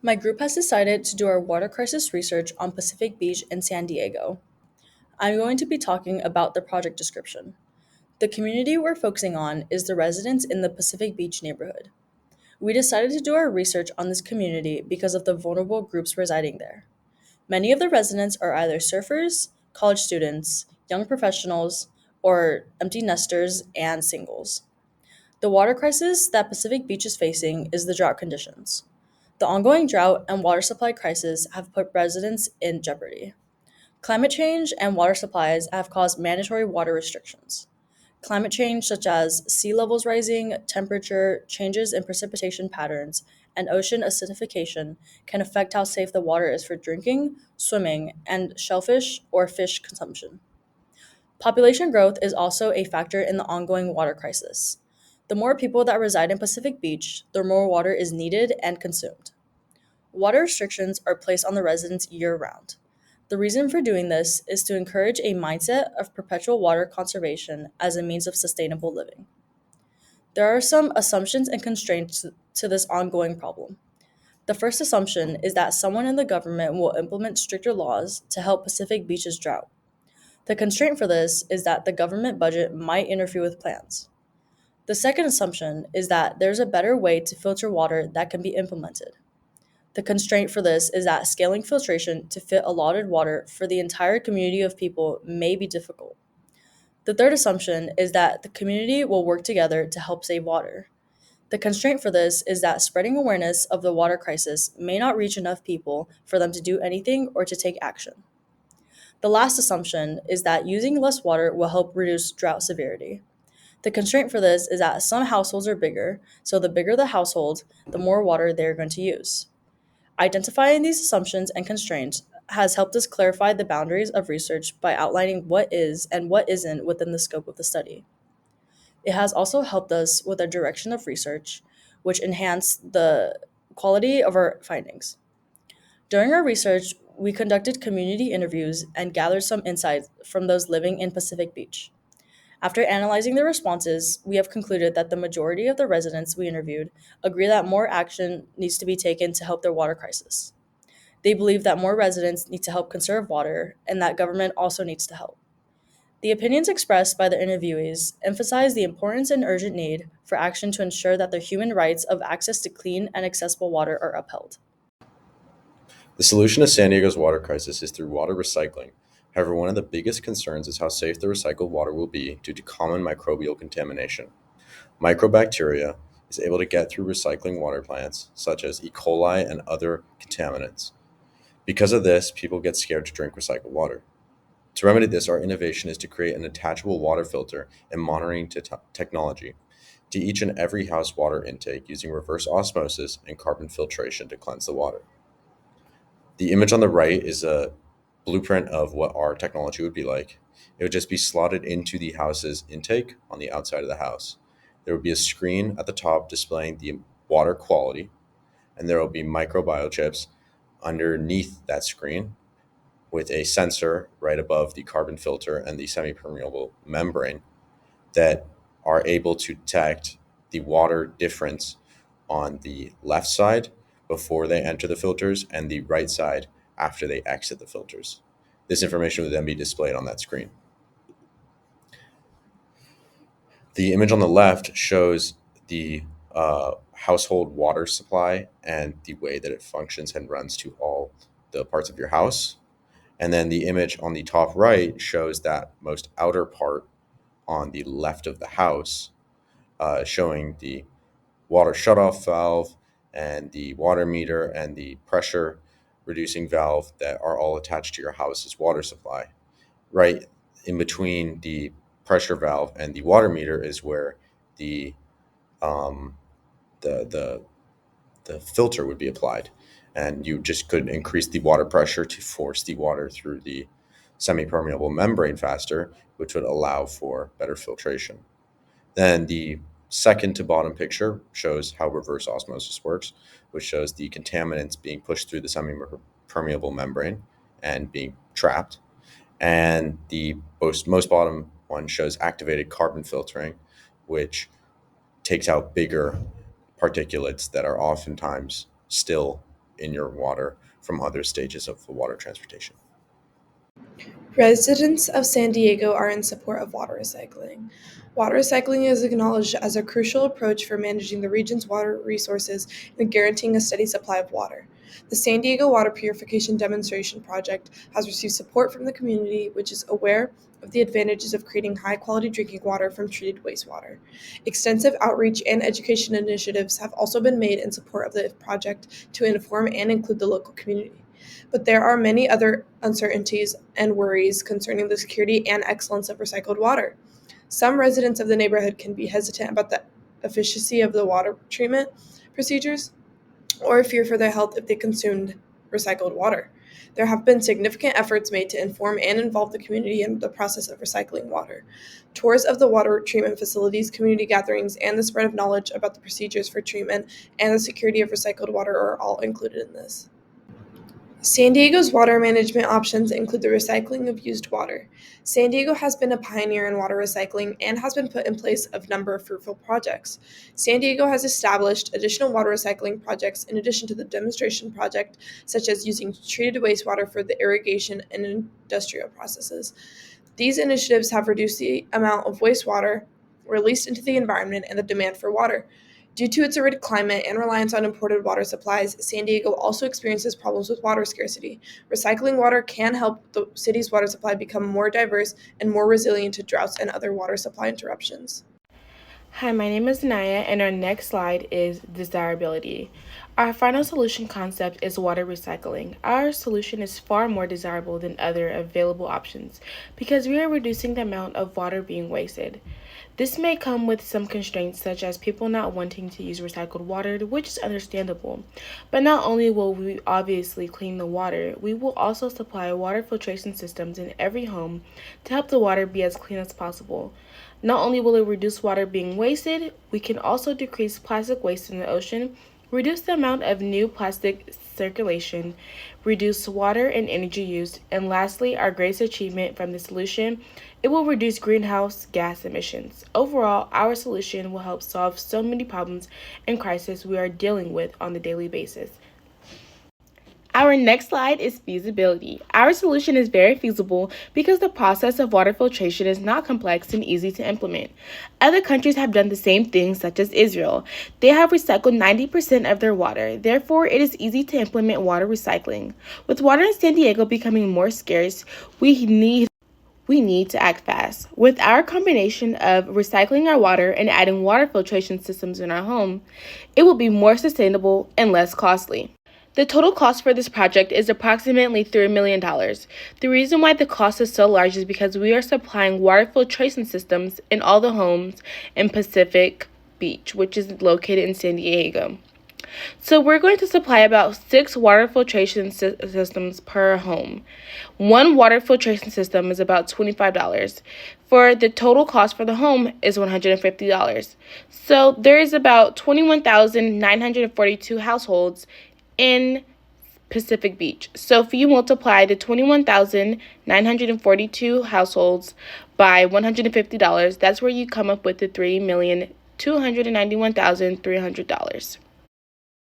My group has decided to do our water crisis research on Pacific Beach in San Diego. I'm going to be talking about the project description. The community we're focusing on is the residents in the Pacific Beach neighborhood. We decided to do our research on this community because of the vulnerable groups residing there. Many of the residents are either surfers, college students, young professionals, or empty nesters and singles. The water crisis that Pacific Beach is facing is the drought conditions. The ongoing drought and water supply crisis have put residents in jeopardy. Climate change and water supplies have caused mandatory water restrictions. Climate change, such as sea levels rising, temperature, changes in precipitation patterns, and ocean acidification, can affect how safe the water is for drinking, swimming, and shellfish or fish consumption. Population growth is also a factor in the ongoing water crisis. The more people that reside in Pacific Beach, the more water is needed and consumed. Water restrictions are placed on the residents year round. The reason for doing this is to encourage a mindset of perpetual water conservation as a means of sustainable living. There are some assumptions and constraints to this ongoing problem. The first assumption is that someone in the government will implement stricter laws to help Pacific Beach's drought. The constraint for this is that the government budget might interfere with plans. The second assumption is that there's a better way to filter water that can be implemented. The constraint for this is that scaling filtration to fit allotted water for the entire community of people may be difficult. The third assumption is that the community will work together to help save water. The constraint for this is that spreading awareness of the water crisis may not reach enough people for them to do anything or to take action. The last assumption is that using less water will help reduce drought severity. The constraint for this is that some households are bigger, so the bigger the household, the more water they're going to use. Identifying these assumptions and constraints has helped us clarify the boundaries of research by outlining what is and what isn't within the scope of the study. It has also helped us with our direction of research, which enhanced the quality of our findings. During our research, we conducted community interviews and gathered some insights from those living in Pacific Beach. After analyzing the responses, we have concluded that the majority of the residents we interviewed agree that more action needs to be taken to help their water crisis. They believe that more residents need to help conserve water and that government also needs to help. The opinions expressed by the interviewees emphasize the importance and urgent need for action to ensure that the human rights of access to clean and accessible water are upheld. The solution to San Diego's water crisis is through water recycling. However, one of the biggest concerns is how safe the recycled water will be due to common microbial contamination. Microbacteria is able to get through recycling water plants, such as E. coli and other contaminants. Because of this, people get scared to drink recycled water. To remedy this, our innovation is to create an attachable water filter and monitoring technology to each and every house water intake using reverse osmosis and carbon filtration to cleanse the water. The image on the right is a blueprint of what our technology would be like. It would just be slotted into the house's intake on the outside of the house. There would be a screen at the top displaying the water quality, and there will be microbiochips underneath that screen with a sensor right above the carbon filter and the semi-permeable membrane that are able to detect the water difference on the left side before they enter the filters and the right side after they exit the filters. This information would then be displayed on that screen. The image on the left shows the household water supply and the way that it functions and runs to all the parts of your house. And then the image on the top right shows that most outer part on the left of the house, showing the water shutoff valve and the water meter and the pressure reducing valve that are all attached to your house's water supply. Right in between the pressure valve and the water meter is where the um, the the the filter would be applied, and you just could increase the water pressure to force the water through the semi-permeable membrane faster, which would allow for better filtration. Then the second to bottom picture shows how reverse osmosis works, which shows the contaminants being pushed through the semi-permeable membrane and being trapped. And the most bottom one shows activated carbon filtering, which takes out bigger particulates that are oftentimes still in your water from other stages of the water transportation. Residents of San Diego are in support of water recycling. Water recycling is acknowledged as a crucial approach for managing the region's water resources and guaranteeing a steady supply of water. The San Diego Water Purification Demonstration Project has received support from the community, which is aware of the advantages of creating high-quality drinking water from treated wastewater. Extensive outreach and education initiatives have also been made in support of the project to inform and include the local community. But there are many other uncertainties and worries concerning the security and excellence of recycled water. Some residents of the neighborhood can be hesitant about the efficiency of the water treatment procedures or fear for their health if they consumed recycled water. There have been significant efforts made to inform and involve the community in the process of recycling water. Tours of the water treatment facilities, community gatherings, and the spread of knowledge about the procedures for treatment and the security of recycled water are all included in this. San Diego's water management options include the recycling of used water. San Diego has been a pioneer in water recycling and has been put in place of a number of fruitful projects. San Diego has established additional water recycling projects in addition to the demonstration project, such as using treated wastewater for the irrigation and industrial processes. These initiatives have reduced the amount of wastewater released into the environment and the demand for water. Due to its arid climate and reliance on imported water supplies, San Diego also experiences problems with water scarcity. Recycling water can help the city's water supply become more diverse and more resilient to droughts and other water supply interruptions. Hi, my name is Aniya, and our next slide is desirability. Our final solution concept is water recycling. Our solution is far more desirable than other available options because we are reducing the amount of water being wasted. This may come with some constraints such as people not wanting to use recycled water, which is understandable. But not only will we obviously clean the water, we will also supply water filtration systems in every home to help the water be as clean as possible. Not only will it reduce water being wasted, we can also decrease plastic waste in the ocean, reduce the amount of new plastic circulation, reduce water and energy use, and lastly, our greatest achievement from the solution, it will reduce greenhouse gas emissions. Overall, our solution will help solve so many problems and crises we are dealing with on a daily basis. Our next slide is feasibility. Our solution is very feasible because the process of water filtration is not complex and easy to implement. Other countries have done the same thing, such as Israel. They have recycled 90% of their water. Therefore, it is easy to implement water recycling. With water in San Diego becoming more scarce, we need to act fast. With our combination of recycling our water and adding water filtration systems in our home, it will be more sustainable and less costly. The total cost for this project is approximately $3 million. The reason why the cost is so large is because we are supplying water filtration systems in all the homes in Pacific Beach, which is located in San Diego. So we're going to supply about 6 water filtration systems per home. One water filtration system is about $25. For the total cost for the home is $150. So there is about 21,942 households in Pacific Beach. So if you multiply the 21,942 households by $150, that's where you come up with the $3,291,300.